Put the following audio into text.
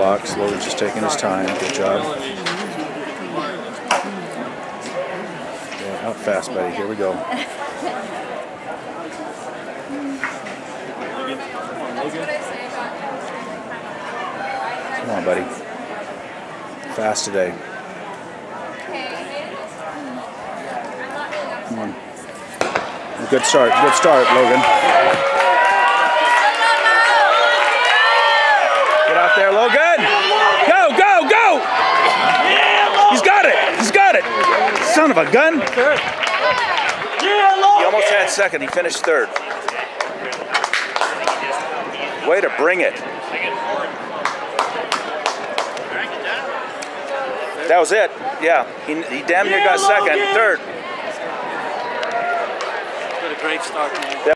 blocks. Logan's just taking his time. Good job. Yeah, not fast, buddy. Here we go. Come on, buddy. Fast today. Come on. Good start, Logan. Get out there, Logan! Go, go, go! He's got it! He's got it! Son of a gun! He almost had second, he finished third. Way to bring it. That was it, yeah. He damn near got second, third. What a great start, man.